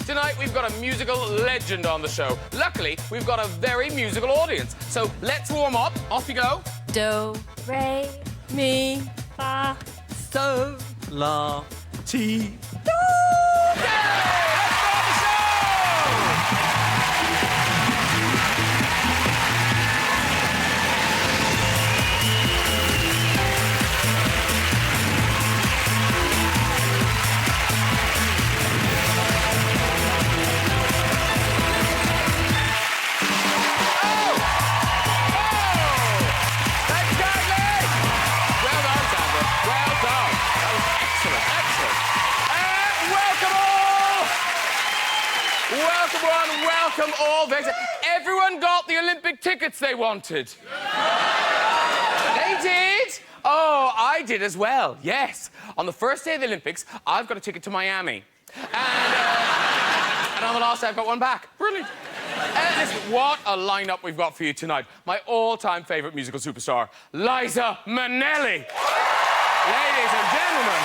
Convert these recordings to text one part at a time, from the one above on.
Tonight, we've got a musical legend on the show. Luckily, we've got a very musical audience. So let's warm up. Off you go. Do, re, mi, fa, So, la, ti. Okay, let's start the show! Welcome all. Everyone got the Olympic tickets they wanted. They did? Oh, I did as well, yes. On the first day of the Olympics, I've got a ticket to Miami. And on the last day, I've got one back. Brilliant. Listen, what a lineup we've got for you tonight. My all-time favourite musical superstar, Liza Minnelli. Ladies and gentlemen,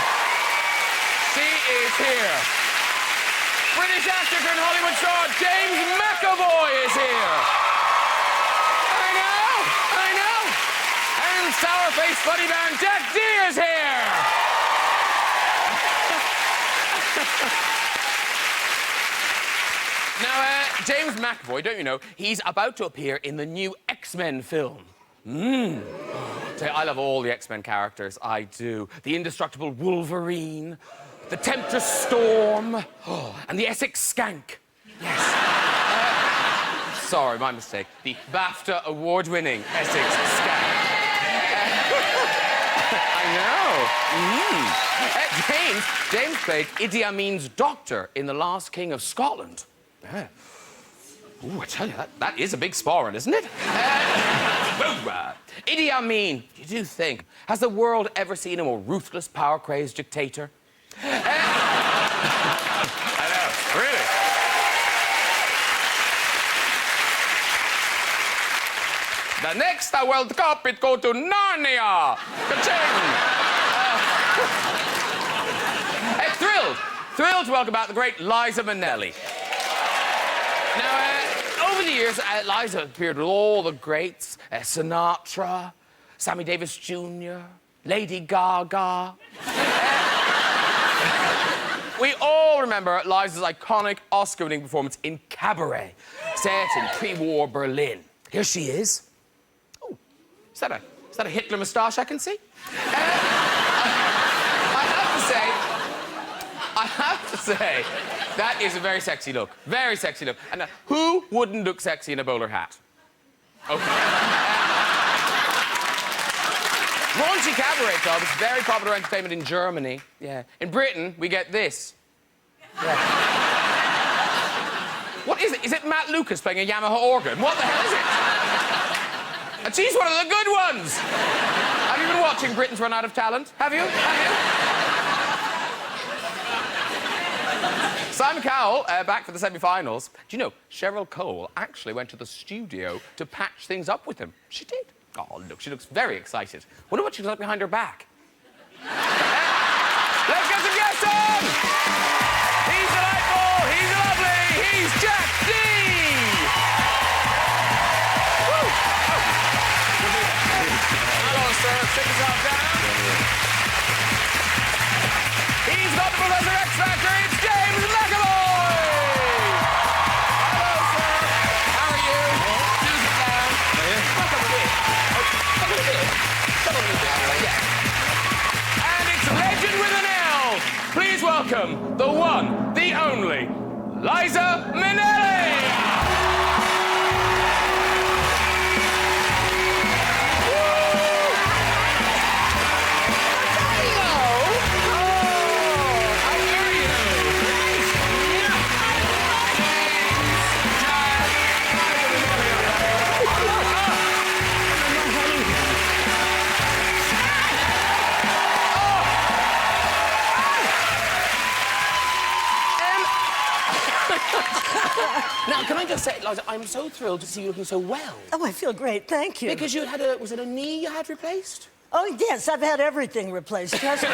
she is here. British actor and Hollywood star James McAvoy is here. I know. And sour-faced funny man Jack D is here. Now, James McAvoy, don't you know, he's about to appear in the new X-Men film. I love all the X-Men characters, I do. The indestructible Wolverine, the Temptress Storm, and the Essex Skank. Yes. Sorry, my mistake. The BAFTA award-winning Essex Skank. I know. James played Idi Amin's doctor in The Last King of Scotland. Yeah. Ooh, I tell you, that is a big sporran, isn't it? Idi Amin, you do think, has the world ever seen a more ruthless, power-crazed dictator? I know, really. The next World Cup, it go to Narnia. Ka-ching! Thrilled to welcome back the great Liza Minnelli. Now, over the years, Liza appeared with all the greats, Sinatra, Sammy Davis Jr., Lady Gaga. We all remember Liza's iconic Oscar-winning performance in Cabaret, set in pre-war Berlin. Here she is. Oh, is that a Hitler moustache I can see? I have to say, that is a very sexy look. Very sexy look. And who wouldn't look sexy in a bowler hat? Okay. Raunchy cabaret club is very popular entertainment in Germany. Yeah. In Britain, we get this. Yeah. What is it? Is it Matt Lucas playing a Yamaha organ? What the hell is it? And she's one of the good ones. Have you been watching Britain's Run Out of Talent? Have you? Simon Cowell, back for the semi-finals. Do you know, Cheryl Cole actually went to the studio to patch things up with him. She did. Oh, look, she looks very excited. Wonder what she looks like behind her back. Let's get some guests on! He's delightful, he's lovely, he's Jack D! Woo! Oh. Hello, sir. Sit yourself down. He's got the Professor X Factor, it's James McAvoy! Hello, sir. How are you? Do sit down. Come a bit. Come a bit. Yeah. And it's Legend with an L. Please welcome the one, the only, Liza Minnelli! Now, can I just say, Liza, I'm so thrilled to see you looking so well. Oh, I feel great, thank you. Because you had was it a knee you had replaced? Oh, yes, I've had everything replaced, trust me.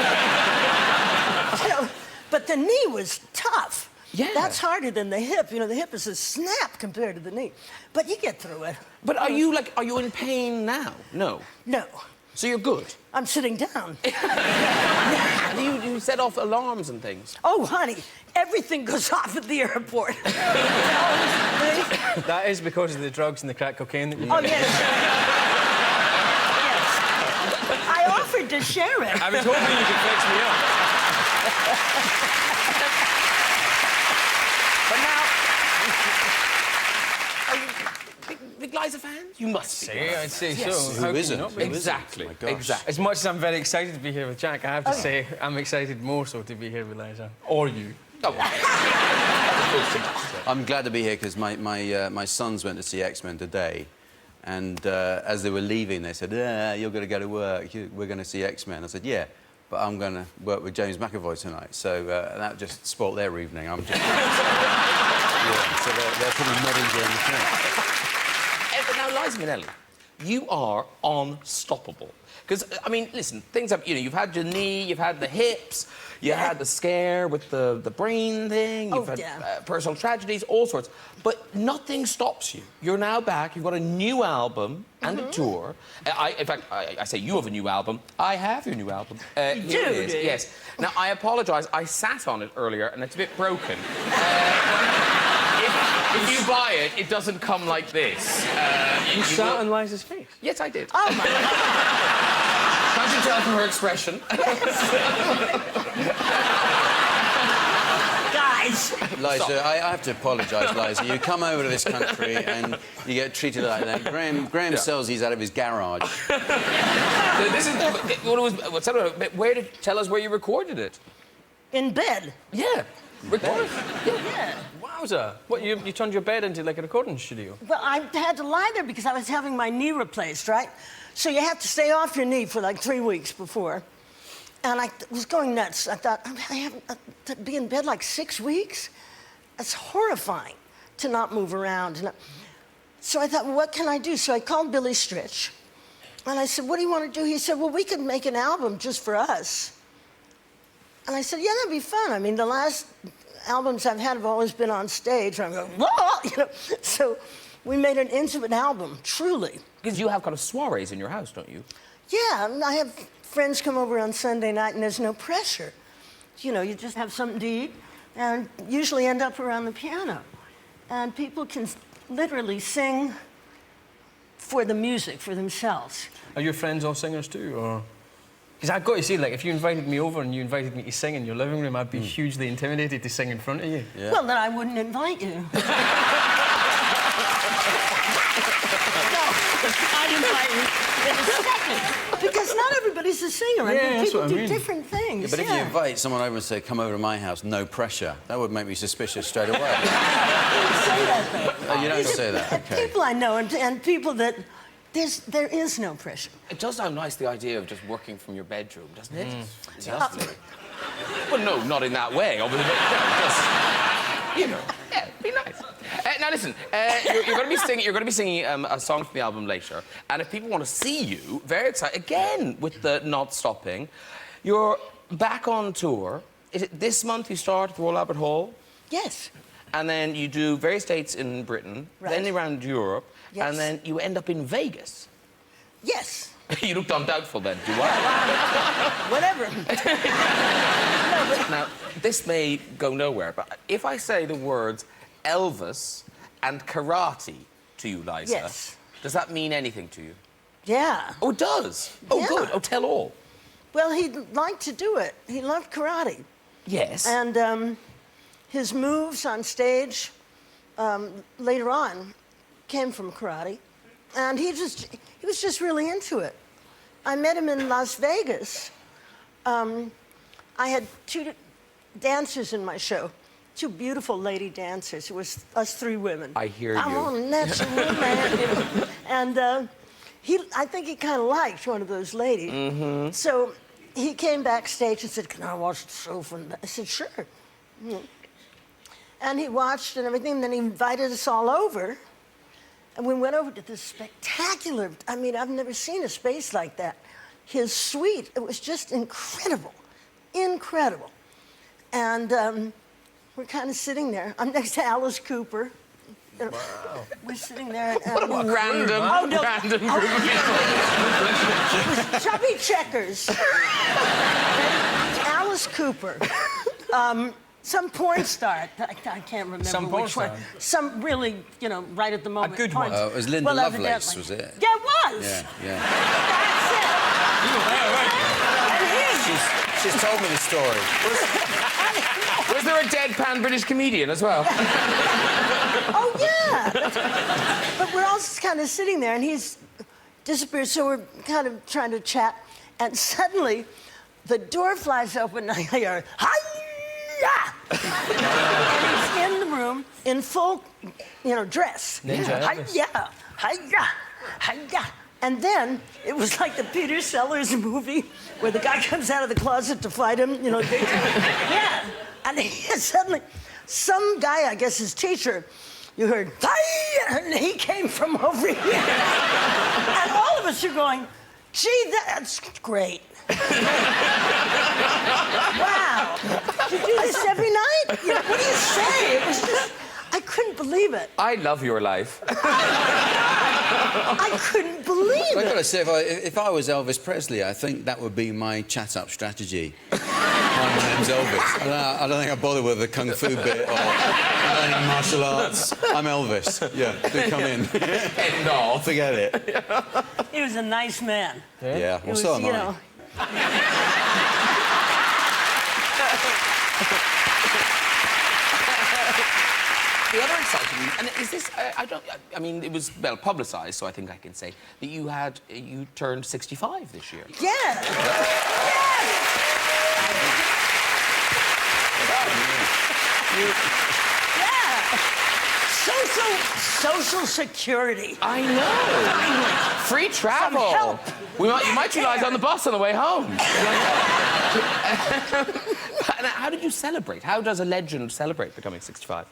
You know, but the knee was tough. Yeah. That's harder than the hip. You know, the hip is a snap compared to the knee. But you get through it. But are you in pain now? No. No. So you're good? I'm sitting down. You set off alarms and things. Oh, honey, everything goes off at the airport. That is because of the drugs and the crack cocaine that you Oh, yes. Yes. I offered to share it. I was hoping you could fix me up. But now... Are you big Liza fans? You must be. I'd say Yes. so. Who How can you isn't? not Who be? isn't? Exactly. My gosh. Exactly. As much as I'm very excited to be here with Jack, I have to say I'm excited more so to be here with Liza. Or you. Oh. I'm glad to be here because my sons went to see X-Men today, and as they were leaving, they said, "You're going to go to work. We're going to see X-Men." I said, "Yeah, but I'm going to work with James McAvoy tonight." So that just spoilt their evening. I'm just... yeah, so they're pretty nodding during the film. But now, Liza Minnelli, you are unstoppable. Because, I mean, listen, things have... You know, you've had your knee, you've had the hips, you had the scare with the brain thing, you've had personal tragedies, all sorts. But nothing stops you. You're now back, you've got a new album and a tour. In fact, I say you have a new album. I have your new album. You do, Here it is. do you? Yes. Now, I apologise, I sat on it earlier and it's a bit broken. If you buy it, it doesn't come like this. You sat on Liza's face? Yes, I did. Oh, my God. Can't you tell from her expression? Guys. Liza, I have to apologise, Liza. You come over to this country and you get treated like that. Graham sells these out of his garage. This is tell us where you recorded it. In bed. Yeah, recorded. Yeah. Wowza. What, you turned your bed into like a recording studio? Well, I had to lie there because I was having my knee replaced, right? So you have to stay off your knee for like 3 weeks before. And I was going nuts. I thought, I haven't to be in bed like 6 weeks? That's horrifying to not move around. So I thought, well, what can I do? So I called Billy Stritch. And I said, what do you want to do? He said, well, we could make an album just for us. And I said, yeah, that'd be fun. I mean, the last albums I've had have always been on stage. And I'm going, whoa, you know. So we made an intimate album, truly. Because you have kind of soirees in your house, don't you? Yeah, and I have friends come over on Sunday night, and there's no pressure. You know, you just have something to eat, and usually end up around the piano. And people can literally sing for the music, for themselves. Are your friends all singers too, or...? Because I've got to say, like, if you invited me over and you invited me to sing in your living room, I'd be hugely intimidated to sing in front of you. Yeah. Well, then I wouldn't invite you. No, I'd invite you in a second. Because not everybody's a singer. Yeah, that's people what I do mean. different things. Yeah, but if you invite someone over and say, come over to my house, no pressure, that would make me suspicious straight away. say that, though. Oh, you don't say that, okay. People I know and people that... There is no pressure. It does sound nice, the idea of just working from your bedroom, doesn't it? It's lovely. Well, no, not in that way, obviously, but just, you know, yeah, it'd be nice. Now, listen, you're going to be singing a song from the album later, and if people want to see you, very excited, again, with the Not Stopping, you're back on tour. Is it this month you start at the Royal Albert Hall? Yes. And then you do various dates in Britain, then around Europe, and then you end up in Vegas. Yes. You looked undoubtful then, do I? Whatever. Now, this may go nowhere, but if I say the words Elvis and karate to you, Liza, Yes. does that mean anything to you? Yeah. Oh, it does? Oh, Yeah. good. Oh, tell all. Well, he liked to do it. He loved karate. Yes. And his moves on stage later on came from karate. And he was just really into it. I met him in Las Vegas. I had 2 dancers in my show, 2 beautiful lady dancers. It was us 3 women. I hear I'm you. on natural man. And I think he kind of liked one of those ladies. Mm-hmm. So he came backstage and said, can I watch the show from the... I said, sure. And he watched and everything, and then he invited us all over. And we went over to this spectacular, I mean, I've never seen a space like that. His suite, it was just incredible, incredible. And we're kind of sitting there. I'm next to Alice Cooper. Wow. We're sitting there. And, Random group of people. It was Chubby Checkers. Alice Cooper. Some porn star. I can't remember Some porn which one. star? Some really, you know, right at the moment. A good one. It was Linda Lovelace, was it? Yeah, it was. Yeah. That's it. And She's told me the story. Was there a deadpan British comedian as well? Oh, yeah. But we're all kind of sitting there, and he's disappeared, so we're kind of trying to chat, and suddenly the door flies open, and I hear, hi-ya! And he's in the room in full, you know, dress. Ninja Elvis. Hi-ya! Hi-ya! Hi-ya! And then it was like the Peter Sellers movie where the guy comes out of the closet to fight him, you know. Yeah. And suddenly, some guy, I guess his teacher, you heard, hi! And he came from over here. And all of us are going, gee, that's great. Wow. You do this every night? You know, what do you say? It was just, I couldn't believe it. I love your life. I couldn't believe I've got it. to say, if I was Elvis Presley, I think that would be my chat-up strategy. Hi, my name's Elvis. I don't think I bother with the kung fu bit or learning martial arts. I'm Elvis. Yeah, do come in. End off. Forget it. He was a nice man. Yeah, well, It was, so am you I. know. The other exciting, and is this? I mean, it was well publicised, so I think I can say that you turned 65 this year. Yeah. Yeah. Social security. I know. Free travel. Some help. You might realize on the bus on the way home. And how did you celebrate? How does a legend celebrate becoming 65?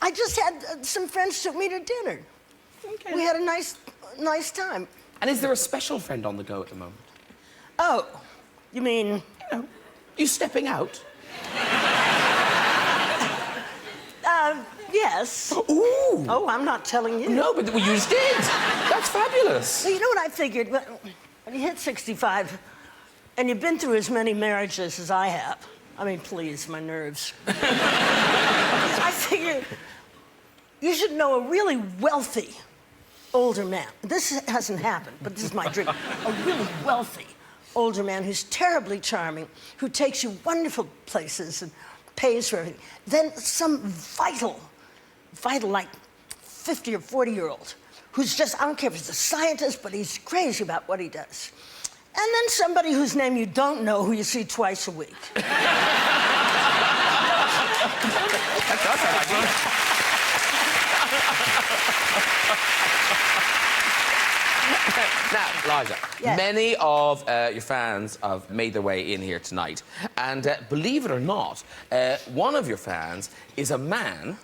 I just had some friends took me to dinner. Okay. We had a nice time. And is there a special friend on the go at the moment? Oh, you mean? You stepping out? Yes. Ooh. Oh, I'm not telling you. No, but you just did. That's fabulous. Well, you know what I figured? When you hit 65, and you've been through as many marriages as I have. I mean, please, my nerves. I figured you should know a really wealthy older man. This hasn't happened, but this is my dream. A really wealthy older man who's terribly charming, who takes you wonderful places and pays for everything. Then some vital, like 50 or 40-year-old who's just, I don't care if he's a scientist, but he's crazy about what he does. And then somebody whose name you don't know, who you see twice a week. That does sound like Now, Liza, Yes. many of your fans have made their way in here tonight. And believe it or not, one of your fans is a man,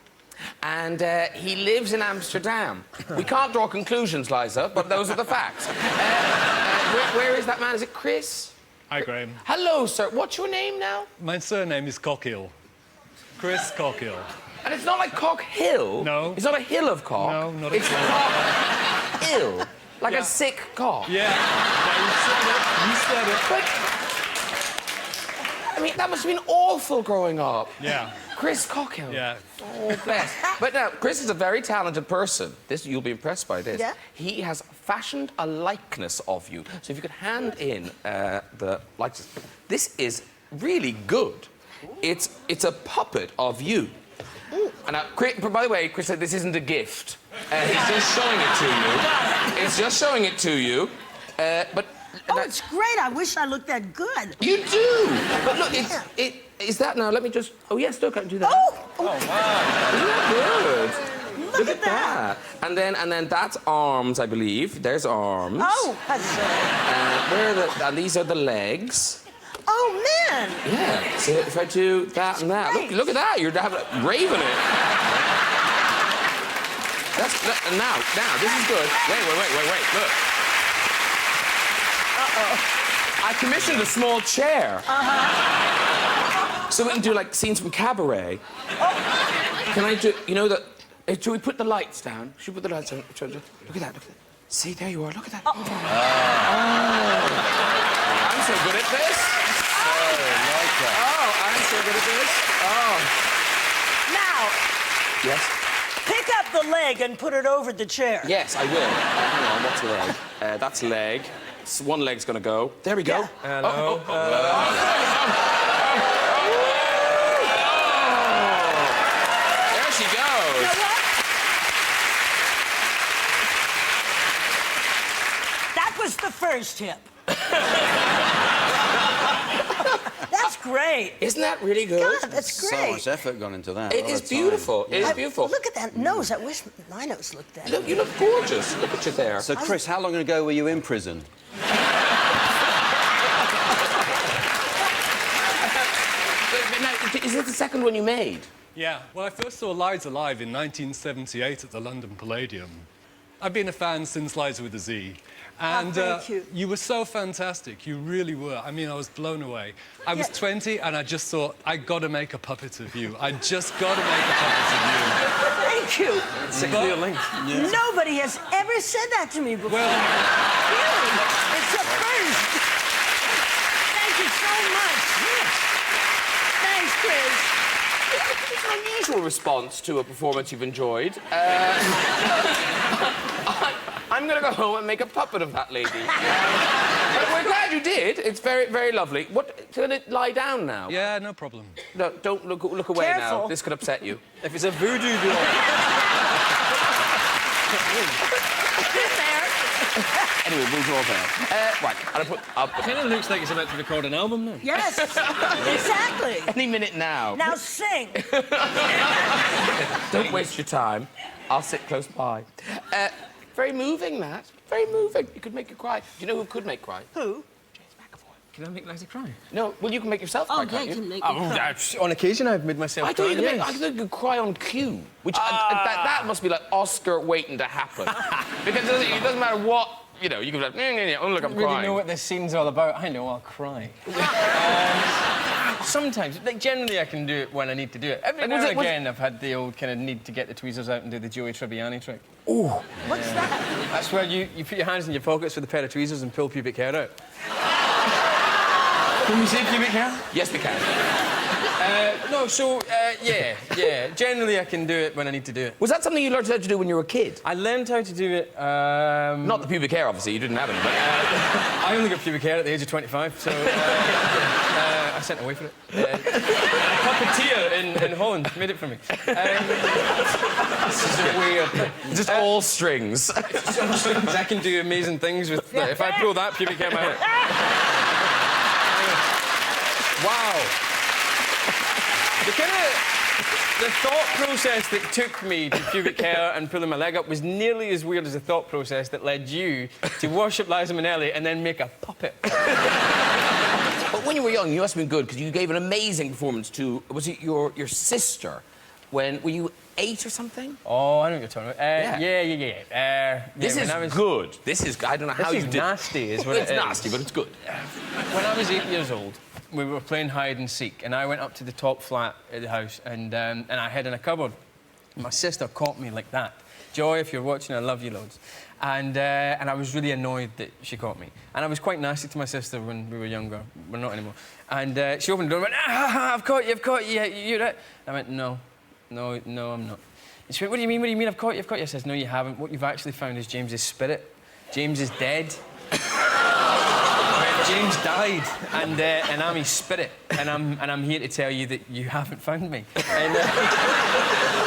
and he lives in Amsterdam. We can't draw conclusions, Liza, but those are the facts. Where is that man? Is it Chris? Hi, Graham. Hello, sir. What's your name now? My surname is Cockhill. Chris Cockhill. And it's not like Cock Hill. No. It's not a hill of cock. No, not a It's hill. Cock Hill. Like Yeah. a sick cock. Yeah, you said it. You said it. But, I mean, that must have been awful growing up. Yeah, Chris Cockhill. yeah. Oh, bless. But now, Chris is a very talented person. You'll be impressed by this. Yeah. He has fashioned a likeness of you. So if you could hand in the likeness. This is really good. It's a puppet of you. And now, by the way, Chris said this isn't a gift. He's just showing it to you. It's just showing it to you. But Oh, it's great. I wish I looked that good. you do. But look, is that now? Let me just. Oh yes, look, I can do that. Oh, Isn't that good? look at that. And then that's arms, I believe. There's arms. Oh, that's Where are and these are the legs. Oh, man. Yeah. So if I do that and that, look at that. You're raving it. Now, this is good. Wait. Look. Uh-oh. I commissioned a small chair. So we can do, like, scenes from Cabaret. Can I do... You know that... Should we put the lights down? Should we put the lights down? Look at that, look at that. See, there you are, look at that. I'm so good at this. I'm so good at this. Now, Yes? pick up the leg and put it over the chair. Yes, I will. Hang on, what's leg? That's leg. One leg's gonna go. There we go. Yeah. Hello. There she goes. You know what? That was the first hip. That's great. Isn't that really good? God, that's So great. much effort gone into that. It all is the time. beautiful. It is beautiful. Look at that nose. I wish my nose looked that. Look, you look gorgeous. Look at you there. So, Chris, how long ago were you in prison? Is it the second one you made? Yeah, well, I first saw Liza live in 1978 at the London Palladium. I've been a fan since Liza with a Z. And thank you. You were so fantastic. You really were. I mean, I was blown away. I was 20 and I just thought, I got to make a puppet of you. I just got to make a puppet of you. Thank you. Clear link. Nobody has ever said that to me before. Well, Really? It's a first. Thank you so much. Thanks, Chris. It's an unusual response to a performance you've enjoyed. I'm going to go home and make a puppet of that lady. But we're glad you did. It's very, very lovely. What? Can it lie down now? yeah, no problem. No, don't look away now. Careful. This could upset you. If it's a voodoo doll... Anyway, we'll draw there. Right, I'll put Kind of looks like it's about to record an album now. Yes, exactly. any minute now. Now sing. Don't waste your time. I'll sit close by. Very moving, that. Very moving. You could make you cry. Do you know who could make cry? Who? Can I make Liza cry? No, well, you can make yourself cry, Oh, can't yeah, you? can make me cry. On occasion, I've made myself I cry, thought you could yes. I thought you could cry on cue, which that must be like Oscar waiting to happen. Because it doesn't matter what, you know, you can be like, oh, look, I'm I don't really crying. know what this scene's all about. I know I'll cry. Sometimes, like generally, I can do it when I need to do it. Every now and again, I've had the old kind of need to get the tweezers out and do the Joey Tribbiani trick. Ooh. What's that? That's where you put your hands in your pockets with a pair of tweezers and pull pubic hair out. Can we say pubic hair? Yes, we can. Yeah. Generally, I can do it when I need to do it. Was that something you learned how to do when you were a kid? I learned how to do it. Not the pubic hair, obviously. You didn't have any, but... I only got pubic hair at the age of 25, so I sent away for it. Puppeteer in Holland made it for me. This is a weird. Just all strings. I can do amazing things with. Like, if I pull that pubic hair out. Wow. The thought process that took me to pubic hair and pulling my leg up was nearly as weird as the thought process that led you to worship Liza Minnelli and then make a puppet. But when you were young, you must have been good, because you gave an amazing performance to... Was it your sister? Were you 8 or something? Oh, I know what you're talking about. Yeah. This is good. This is... I don't know how you did... This is nasty, is what it is. It's nasty, but it's good. When I was 8 years old, we were playing hide and seek, and I went up to the top flat at the house, and I hid in a cupboard. My sister caught me like that. Joy, if you're watching, I love you loads. And I was really annoyed that she caught me. And I was quite nasty to my sister when we were younger. We're not anymore. And she opened the door and went, I've caught you, you're right. I went, no, I'm not. And she went, what do you mean, I've caught you? I says, no, you haven't. What you've actually found is James's spirit. James is dead. James died, and I'm his spirit, and I'm here to tell you that you haven't found me. And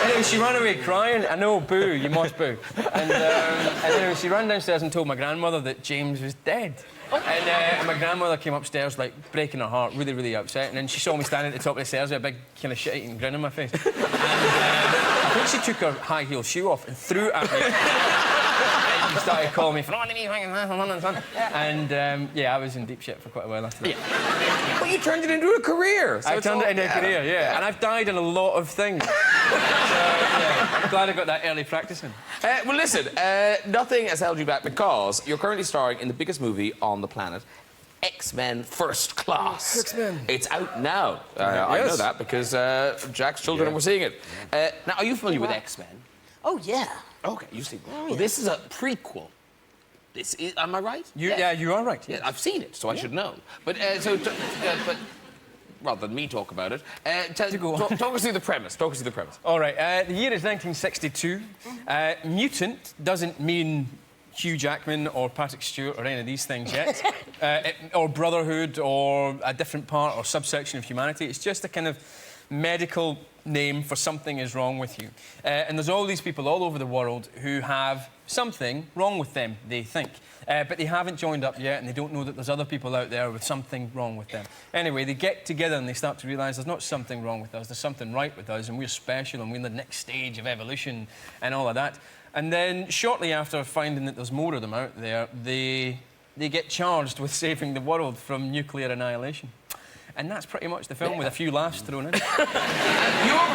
anyway, she ran away crying. I know, boo, you must boo. And anyway, she ran downstairs and told my grandmother that James was dead. And my grandmother came upstairs, like, breaking her heart, really, really upset. And then she saw me standing at the top of the stairs with a big kind of shit-eating grin on my face. And I think she took her high-heel shoe off and threw it at me. And started calling me, and I was in deep shit for quite a while after that. But you turned it into a career. So I turned it into a career, yeah. And I've died in a lot of things. So, yeah, I'm glad I got that early practicing. Well, listen, nothing has held you back, because you're currently starring in the biggest movie on the planet. X-Men First Class. X-Men. It's out now. I know that because Jack's children were seeing it. Now, are you familiar with X-Men? Oh, yeah. Okay, you see. Well, this is a prequel. This is, am I right? Yeah, you are right. Yeah, I've seen it, so I should know. But but rather than me talk about it, talk us through the premise. Talk us through the premise. All right. The year is 1962. Mutant doesn't mean Hugh Jackman or Patrick Stewart or any of these things yet, or Brotherhood or a different part or subsection of humanity. It's just a kind of medical name for something is wrong with you. And there's all these people all over the world who have something wrong with them, they think. But they haven't joined up yet, and they don't know that there's other people out there with something wrong with them. Anyway, they get together and they start to realise there's not something wrong with us, there's something right with us, and we're special, and we're in the next stage of evolution and all of that. And then, shortly after finding that there's more of them out there, they get charged with saving the world from nuclear annihilation. And that's pretty much the film, with a few laughs thrown in. You're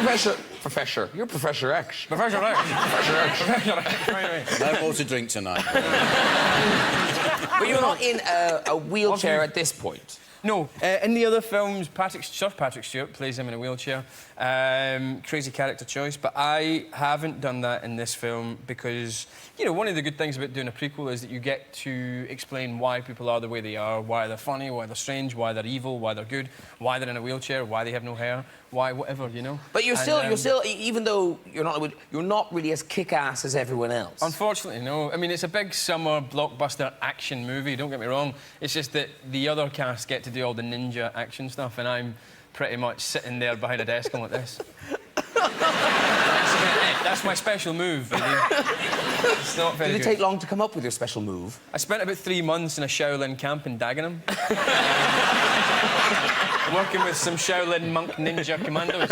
Professor X. Professor X. Professor X. Professor X. Right. No more to drink tonight. But you're not in a wheelchair at this point. No, in the other films, Sir Patrick Stewart plays him in a wheelchair. Crazy character choice, but I haven't done that in this film because, you know, one of the good things about doing a prequel is that you get to explain why people are the way they are, why they're funny, why they're strange, why they're evil, why they're good, why they're in a wheelchair, why they have no hair, why whatever, you know. But you're still, even though you're not really as kick-ass as everyone else. Unfortunately, no. I mean, it's a big summer blockbuster action movie. Don't get me wrong. It's just that the other cast get to do all the ninja action stuff, and I'm pretty much sitting there behind a desk going like this. That's my special move, really. It's not very Did it good. take long to come up with your special move? I spent about 3 months in a Shaolin camp in Dagenham. Working with some Shaolin monk ninja commandos.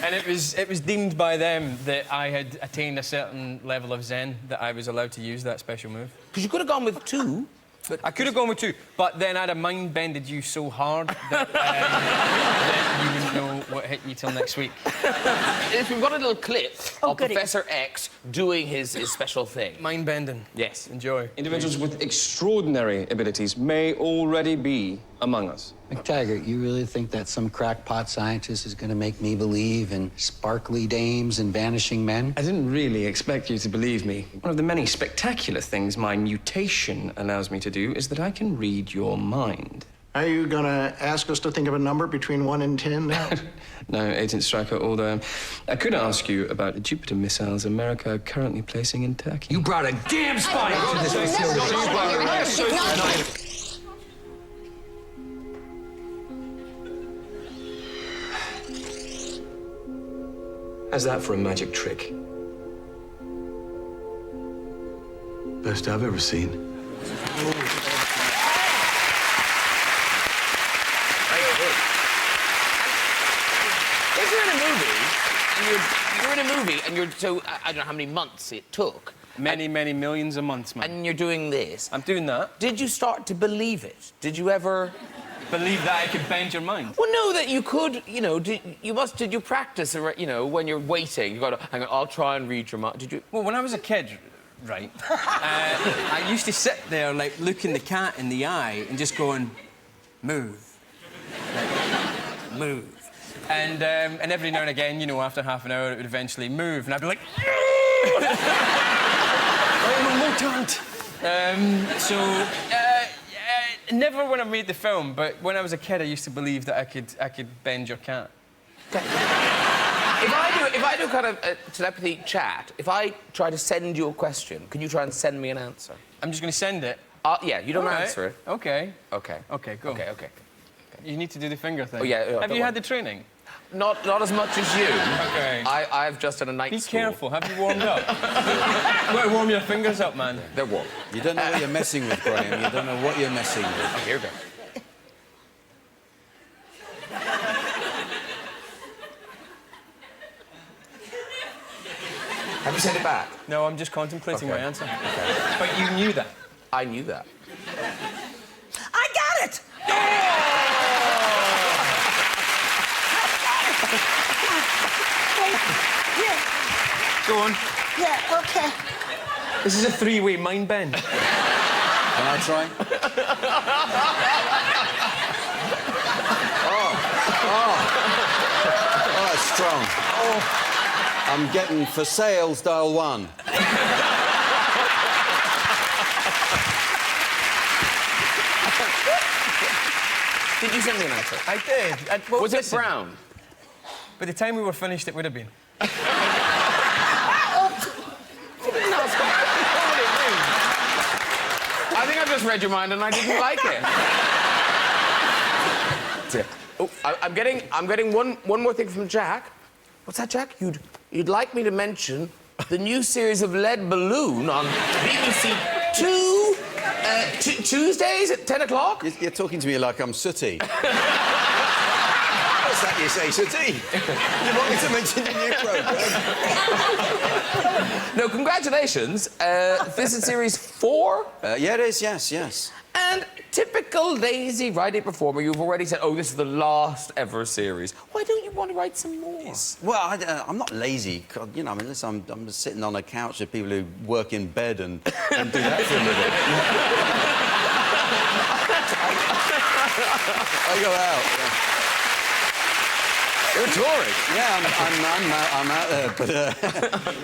And it was deemed by them that I had attained a certain level of zen that I was allowed to use that special move. Because you could have gone with 2. But I could have gone with 2, but then I'd have mind-bended you so hard that, that you wouldn't know what hit you till next week. We've got a little clip of goody. Professor X doing his special thing. Mind-bending. Yes. Enjoy. Individuals with extraordinary abilities may already be among us. McTaggart, you really think that some crackpot scientist is going to make me believe in sparkly dames and vanishing men? I didn't really expect you to believe me. One of the many spectacular things my mutation allows me to do is that I can read your mind. Are you gonna ask us to think of a number between 1 and 10 now? No, Agent Stryker, although I could ask you about the Jupiter missiles America are currently placing in Turkey. You brought a damn spy into this facility. How's that for a magic trick? Best I've ever seen. If you're in a movie, and you're so I don't know how many months it took. Many millions of months, man. And you're doing this. I'm doing that. Did you start to believe it? Did you ever Believe that I could bend your mind? Well, no, that you could, you know, did you practice, you know, when you're waiting, you got to, hang on, I'll try and read your mind. Did you? Well, when I was a kid, right, I used to sit there, like, looking the cat in the eye and just going, move. Like, move. And every now and again, you know, after half an hour, it would eventually move, and I'd be like, more talent. Never when I made the film, but when I was a kid, I used to believe that I could bend your cat. If I do kind of a telepathy chat, if I try to send you a question, can you try and send me an answer? I'm just going to send it. Yeah, you don't answer it. Okay. Okay. Okay, go. Okay. You need to do the finger thing. Oh, yeah. Have you had the training? Not as much as you. Okay. I've just done a night Be school. careful. Have you warmed up? You got to warm your fingers up, man. They're warm. You don't know what you're messing with, Graham. You don't know what you're messing with. Oh, here we go. Have you sent it back? No, I'm just contemplating my answer. Okay. But you knew that. I knew that. I got it! Go on. Yeah, okay. This is a three-way mind bend. Can I try? Oh, that's strong. Oh. I'm getting for sales, dial 1. Did you send me an answer? I did. Well, Was it listen, brown? By the time we were finished, it would have been. I think I just read your mind and I didn't like it. Oh, I'm getting one more thing from Jack. What's that, Jack? You'd like me to mention the new series of Lead Balloon on BBC Two Tuesdays at 10 o'clock? You're talking to me like I'm sooty. What's that you say, sooty? You want me to mention the new programme? No, congratulations. This is series 4? Yeah, it is, yes. And typical lazy writing performer, you've already said, oh, this is the last ever series. Why don't you want to write some more? Well, I'm not lazy. God, you know, I mean, listen, I'm just sitting on a couch with people who work in bed and do that for a living. I go out. Yeah. You're touring. Yeah, I'm out there, but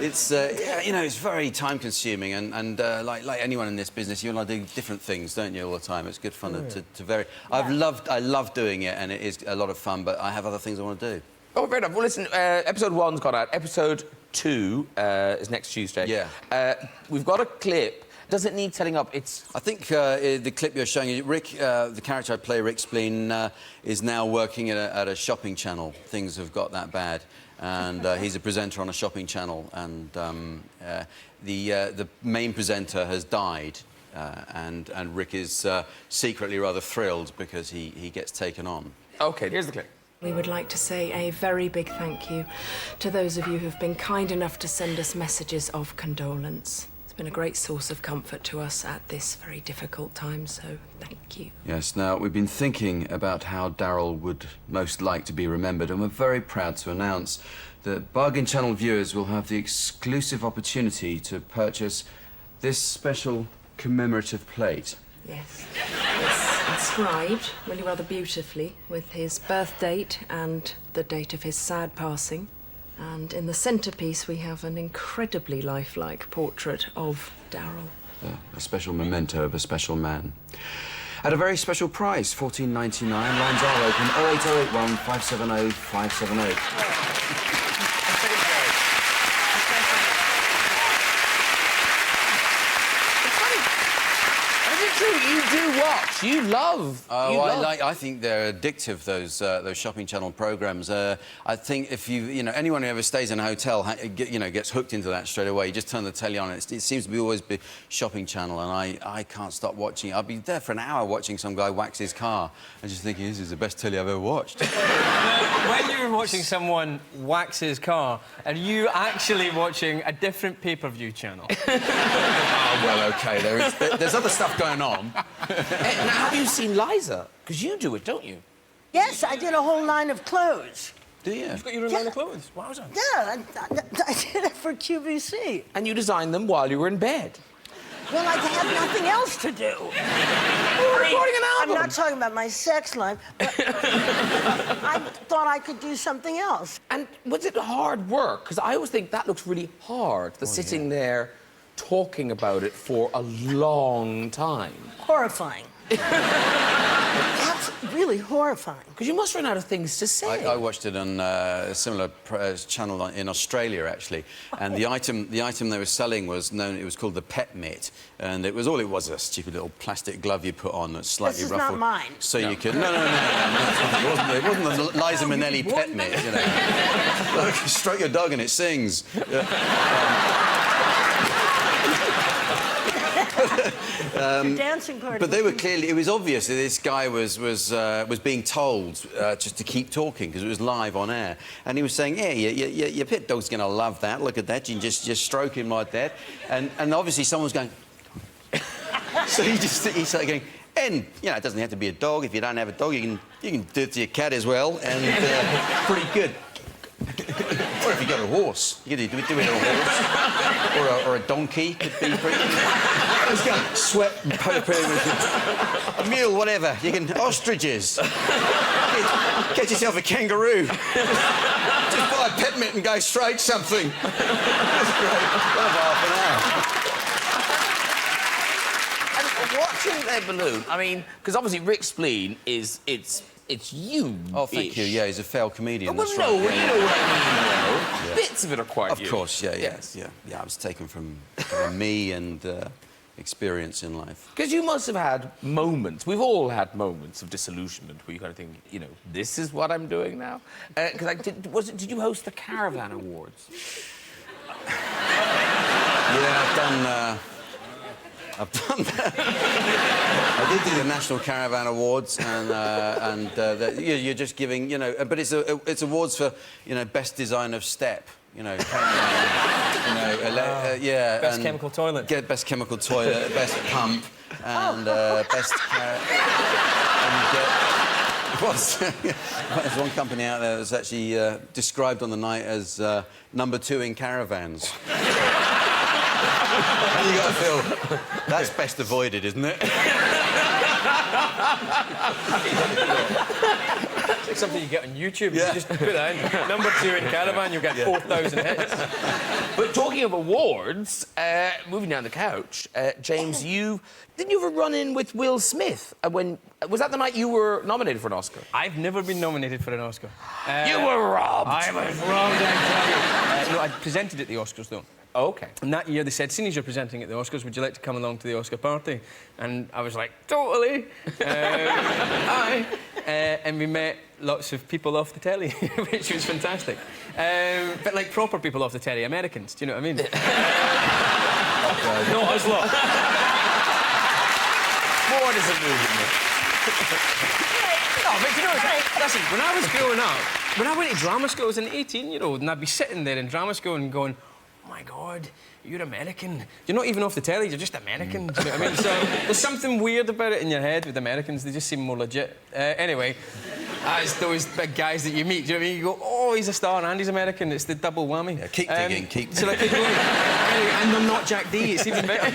it's yeah, you know, it's very time-consuming, and like anyone in this business, you want to do different things, don't you, all the time? It's good fun to vary. Yeah. I love doing it, and it is a lot of fun, but I have other things I want to do. Oh, fair enough. Well, listen, episode 1's gone out. Episode 2 is next Tuesday. Yeah. We've got a clip. Does it need setting up? It's... I think the clip you're showing, Rick, the character I play, Rick Spleen, is now working at a shopping channel. Things have got that bad. And he's a presenter on a shopping channel. And the main presenter has died. And Rick is secretly rather thrilled because he gets taken on. OK, here's the clip. We would like to say a very big thank you to those of you who've been kind enough to send us messages of condolence. It's been a great source of comfort to us at this very difficult time, so thank you. Yes, now, we've been thinking about how Daryl would most like to be remembered, and we're very proud to announce that Bargain Channel viewers will have the exclusive opportunity to purchase this special commemorative plate. Yes. It's inscribed really rather beautifully with his birth date and the date of his sad passing. And in the centrepiece, we have an incredibly lifelike portrait of Daryl. A special memento of a special man. At a very special price, $14.99. Lines are open, 08081 570 578. You do watch. You love. I think they're addictive. Those shopping channel programs. I think if you know anyone who ever stays in a hotel, gets hooked into that straight away. You just turn the telly on, and it seems to be always be shopping channel, and I can't stop watching. I'll be there for an hour watching some guy wax his car, and just thinking this is the best telly I've ever watched. When you're watching someone wax his car, are you actually watching a different pay-per-view channel? Oh, well, OK, there's other stuff going on. Now, have you seen Liza? Because you do it, don't you? Yes, I did a whole line of clothes. Do you? You've got your own line of clothes. Wowza. Yeah, I did it for QVC. And you designed them while you were in bed? Well, I had nothing else to do. We're recording an album. I'm not talking about my sex life, but I thought I could do something else. And was it hard work? Because I always think that looks really hard, sitting there talking about it for a long time. Horrifying. That's really horrifying. Because you must run out of things to say. I watched it on a similar channel in Australia, actually, and the item they were selling was known. It was called the pet mitt, and it was a stupid little plastic glove you put on that's slightly this is ruffled. not mine. So you could no. It wasn't the Liza Minnelli pet mitt, you know. Look, stroke your dog and it sings. Dancing party. But they were clearly. It was obvious that this guy was being told just to keep talking because it was live on air, and he was saying, "Yeah, your pet dog's going to love that. Look at that. You can just stroke him like that." And obviously someone's going. So he started going. And it doesn't have to be a dog. If you don't have a dog, you can do it to your cat as well, and pretty good. Or if you got a horse, you could do it on a horse. or a donkey could be pretty. It's got sweat and paper. A mule, whatever. You can ostriches. Get yourself a kangaroo. Just buy a peppermint and go straight something. That's great. Well, half an hour. And watching their balloon, I mean, because obviously Rick Spleen is it's you. Oh, thank you. Yeah, he's a failed comedian. Well, that's no, right. you know what I mean. Yeah. Bits of it are quite you. Of course, yeah. Yes. Yeah, I was taken from me and experience in life. Because you must have had moments. We've all had moments of disillusionment where you kind of think, you know, this is what I'm doing now. Because did you host the Caravan Awards? Yeah, I've done that. I did do the National Caravan Awards, and you're just giving, you know, but it's awards for, you know, best design of step, you know, yeah, Best and chemical toilet. Get best chemical toilet, best pump, and best. There's one company out there that's actually described on the night as #2 in caravans. And you got to feel that's best avoided, isn't it? It's something you get on YouTube. Yeah. You just put that in. #2 in Caravan, you'll get 4,000 hits. But talking of awards, moving down the couch, James, didn't you ever run in with Will Smith? Was that the night you were nominated for an Oscar? I've never been nominated for an Oscar. You were robbed. I was robbed, I tell you. No, I presented at the Oscars, though. Oh, OK. And that year they said, seeing as you're presenting at the Oscars, would you like to come along to the Oscar party? And I was like, totally. Aye. And we met lots of people off the telly, which was fantastic. But like proper people off the telly, Americans, do you know what I mean? Not us lot. More disillusionment. No, but you know, listen, when I was growing up, when I went to drama school, I was an 18-year-old, and I'd be sitting there in drama school and going, oh my God, you're American. You're not even off the telly, you're just American. Do you know what I mean? So there's something weird about it in your head with Americans. They just seem more legit. Anyway, as those big guys that you meet, do you know what I mean? You go, oh, he's a star and he's American. It's the double whammy. Yeah, keep digging, keep So like, anyway, and they're not Jack D. It's even better.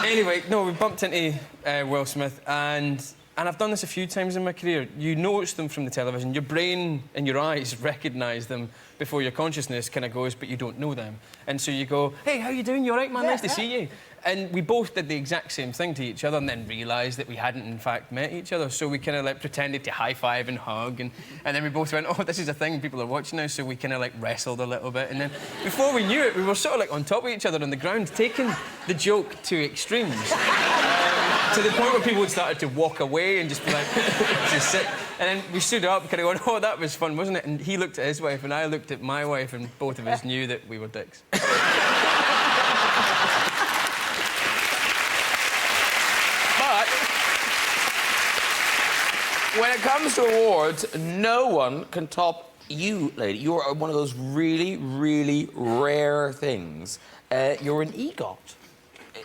Anyway, no, we bumped into Will Smith, and I've done this a few times in my career. You notice them from the television. Your brain and your eyes recognise them before your consciousness kind of goes, but you don't know them. And so you go, hey, how you doing? You all right, man? Nice to see you. And we both did the exact same thing to each other and then realised that we hadn't, in fact, met each other. So we kind of, like, pretended to high-five and hug, and then we both went, oh, this is a thing people are watching now, so we kind of, like, wrestled a little bit. And then before we knew it, we were sort of, like, on top of each other on the ground, taking the joke to extremes. To the point where people had started to walk away and just be like, just sit. And then we stood up, kind of going, oh, that was fun, wasn't it? And he looked at his wife, and I looked at my wife, and both of us knew that we were dicks. But when it comes to awards, no one can top you, lady. You're one of those really, really rare things. You're an EGOT.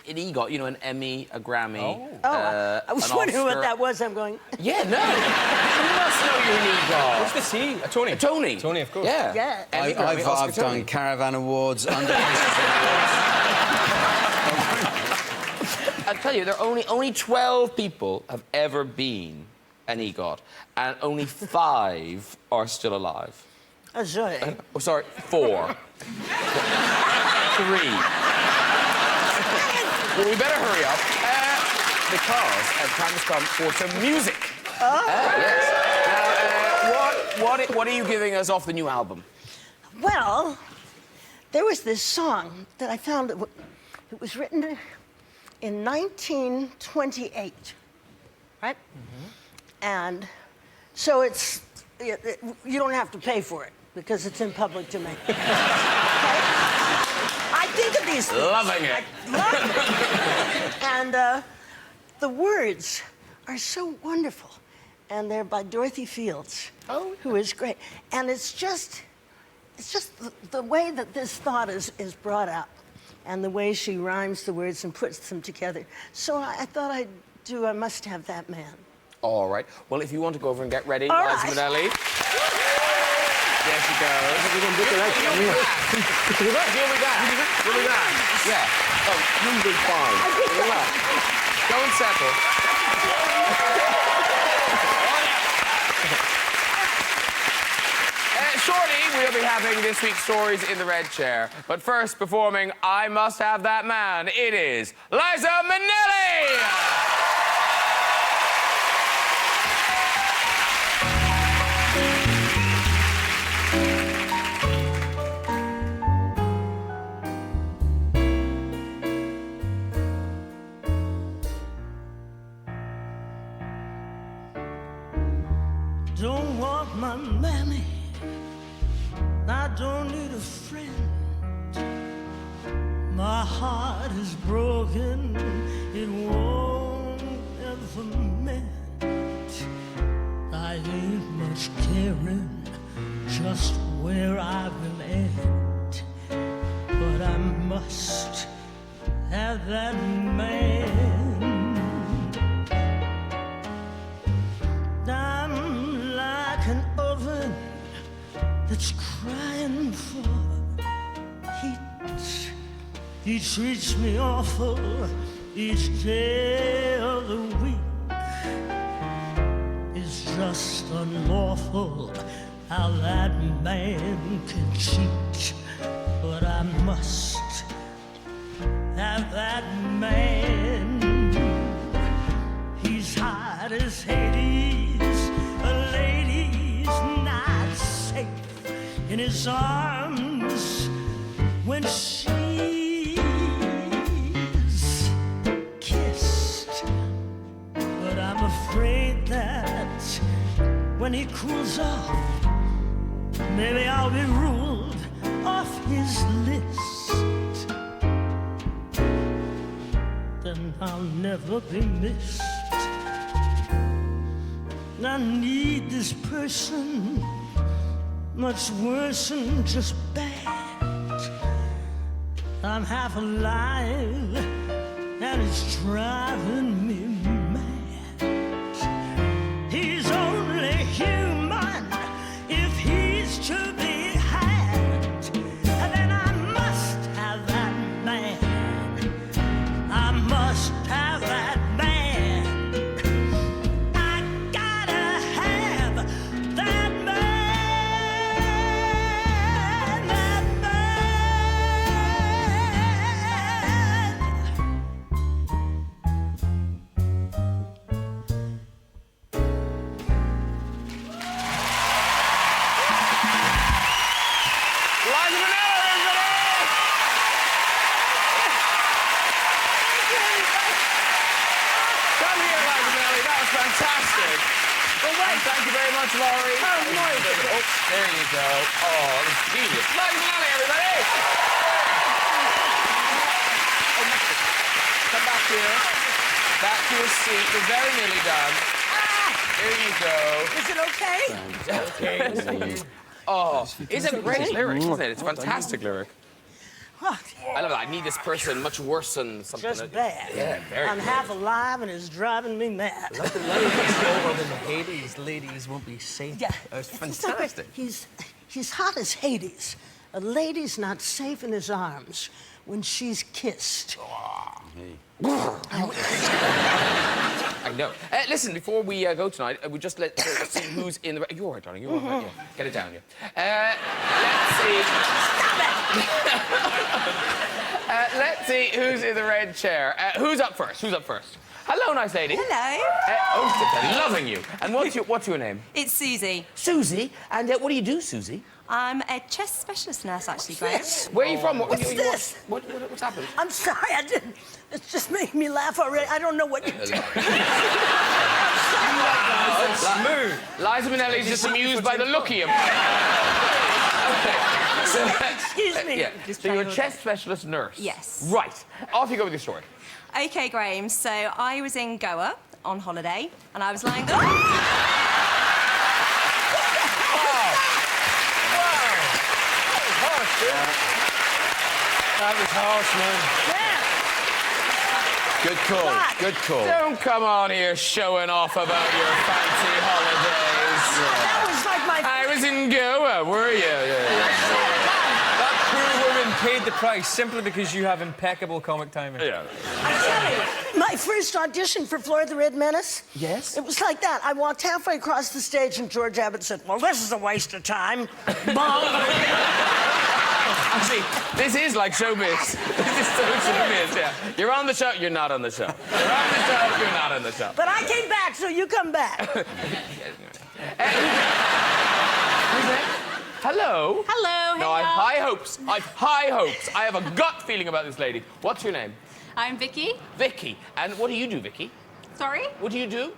An EGOT, you know, an Emmy, a Grammy. I was wondering what that was. I'm going. Yeah, no. You must know you're an EGOT. What's the C? A Tony. A Tony. Tony, of course. Yeah. Yeah. Emmy, Grammy, Oscar, I've Tony. done Caravan Awards, Awards. I'll tell you, there are only 12 people have ever been an EGOT, and only 5 are still alive. Oh, sorry. Oh, sorry, 4. 3. Well, we better hurry up, because time has come for some music. Yes. Now, what are you giving us off the new album? Well, there was this song that I found. It was written in 1928, right? Mm-hmm. And so it's you don't have to pay for it because it's in public domain. Okay? I think of these things. Loving it. I love it. And the words are so wonderful, and they're by Dorothy Fields, who is great. And it's just the way that this thought is brought out, and the way she rhymes the words and puts them together. So I thought I Must Have That Man. All right. Well, if you want to go over and get ready, All Liza right. Minnelli. There she goes. You'll be back. Yeah. Oh, you'll be fine. Relax. Go and settle. Shortly, we'll be having this week's Stories in the Red Chair. But first, performing I Must Have That Man, it is Liza Minnelli! Don't want my mammy. I don't need a friend. My heart is broken. It won't ever mend. I ain't much caring just where I will end. But I must have that man. I'm like an oven that's crying for heat. He treats me awful each day of the week. It's just unlawful how that man can cheat. But I must have that man. He's hot as Hades, a lady's not safe in his arms when she's kissed. But I'm afraid that when he cools off, maybe I'll be ruled off his list. Then I'll never be missed. I need this person much worse than just bad. I'm half alive and it's driving me mad. He's only human if he's to be had. And then I must have that man. I must have that man. Thank you very much, Laurie. Oh, nice. Oh, there you go. Oh, that was genius. Liza Minnelli, everybody! Come back here. Back to your seat. You're very nearly done. There you go. Is it okay? Okay. Oh, it's a great lyric, isn't it? It's a fantastic lyric. I love that. I need this person much worse than something. Just bad. Yeah, very I'm good. half alive and it's driving me mad. Let the ladies go over in the Hades. Ladies won't be safe. Yeah. It's fantastic. He's hot as Hades. A lady's not safe in his arms when she's kissed. I know. Listen, before we go tonight, we just let's see who's in the... You're all right, darling. You're all right. Yeah. Get it down, yeah. Let's see... let's see who's in the red chair. Who's up first? Hello, nice lady. Hello. Loving you. And what's your name? It's Susie. Susie. And what do you do, Susie? I'm a chest specialist nurse, actually, Graham. Where are you from? What's this? What's happened? I'm sorry, I didn't. It's just making me laugh already. I don't know what you're doing. Smooth. Liza Minnelli's just amused by the look of him. Okay. Excuse me. Yeah. So you're a chest specialist nurse? Yes. Right. Off you go with your story. OK, Graham, so I was in Goa on holiday, and I was lying... That was harsh, man. Good call. Good call. Don't come on here showing off about your fancy holidays. That was like I was in Goa, were you? That poor woman paid the price simply because you have impeccable comic timing. Yeah. I tell you, my first audition for Flora the Red Menace. Yes? It was like that. I walked halfway across the stage and George Abbott said, well, this is a waste of time. Actually, this is like showbiz. This is so showbiz, yeah. You're on the show, you're not on the show. You're on the show, you're not on the show. But I came back, so you come back. Hello? Hello, No, I've high hopes. I've high hopes. I have a gut feeling about this lady. What's your name? I'm Vicky. Vicky. And what do you do, Vicky? Sorry? What do you do?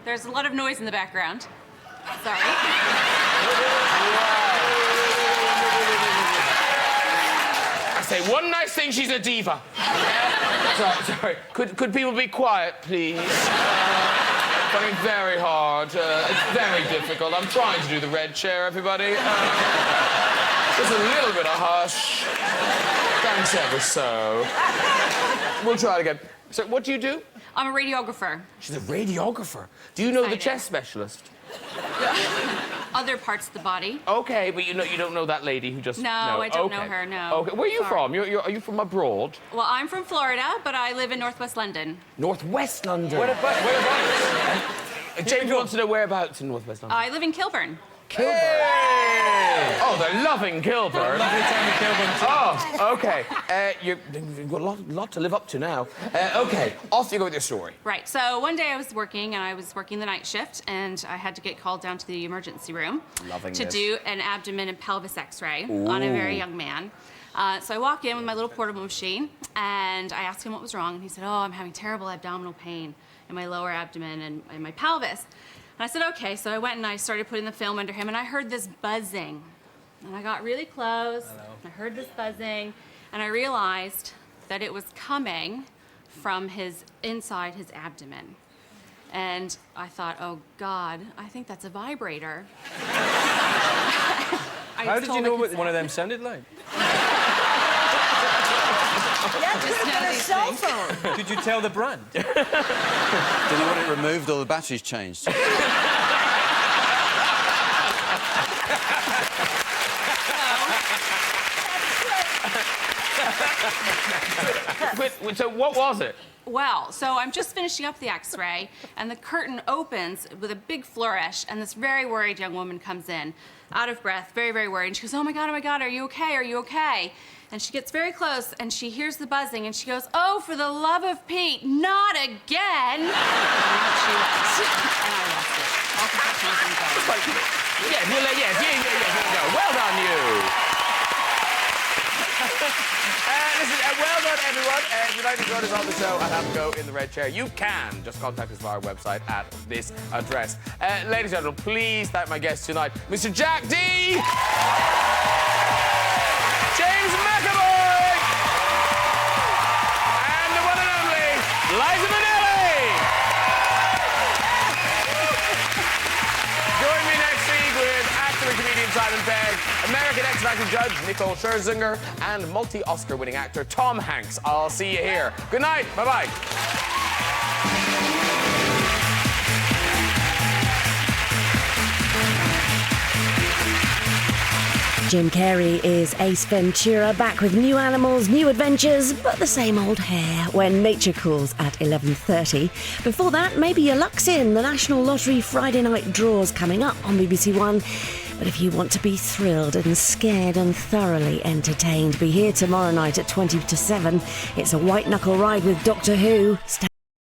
There's a lot of noise in the background. Sorry. I say one nice thing, she's a diva. Sorry. Could people be quiet, please? Finding it very hard. It's very difficult. I'm trying to do the red chair, everybody. Just a little bit of hush. Thanks ever so. We'll try it again. So, what do you do? I'm a radiographer. She's a radiographer. Do you know the chest specialist? Other parts of the body. Okay, but you don't know that lady who just... No, I don't know her, no. Okay, where are you from? Are you from abroad? Well, I'm from Florida, but I live in Northwest London. Northwest London? Whereabouts? James wants to know whereabouts in Northwest London. I live in Kilburn. Kilburn. Hey! Oh, they're loving Kilburn. Lovely time in Kilburn. Oh, okay. You've got a lot to live up to now. Okay, off you go with your story. Right, so one day I was working, and I was working the night shift, and I had to get called down to the emergency room to do an abdomen and pelvis x-ray on a very young man. So I walk in with my little portable machine, and I asked him what was wrong, and he said, oh, I'm having terrible abdominal pain in my lower abdomen and my pelvis. And I said, okay, so I went and I started putting the film under him, and I heard this buzzing. And I got really close, I heard this buzzing, and I realized that it was coming from inside his abdomen. And I thought, oh God, I think that's a vibrator. How did you know what one of them sounded like? That could have been a cell phone. Did you tell the brand? Did you want it removed or the batteries changed? So what was it? Well, so I'm just finishing up the x-ray, and the curtain opens with a big flourish, and this very worried young woman comes in, out of breath, very, very worried. And she goes, oh my God, are you okay? Are you okay? And she gets very close, and she hears the buzzing, and she goes, oh, for the love of Pete, not again! And out she went. And I lost it. All professionals and Yes. Well done, you. Listen, well done, everyone. If you'd like to join us on the show and have a go in the red chair, you can. Just contact us via our website at this address. Ladies and gentlemen, please thank my guests tonight, Mr. Jack D. James McAvoy. And the one and only Liza Minnelli. Join me next week with actor and comedian Simon Pegg, American X Factor judge Nicole Scherzinger, and multi-Oscar winning actor Tom Hanks. I'll see you here. Good night. Bye-bye. Jim Carrey is Ace Ventura, back with new animals, new adventures, but the same old hair when nature calls at 11:30. Before that, maybe your luck's in. The National Lottery Friday night draws coming up on BBC One. But if you want to be thrilled and scared and thoroughly entertained, be here tomorrow night at 20 to 7. It's a white knuckle ride with Doctor Who.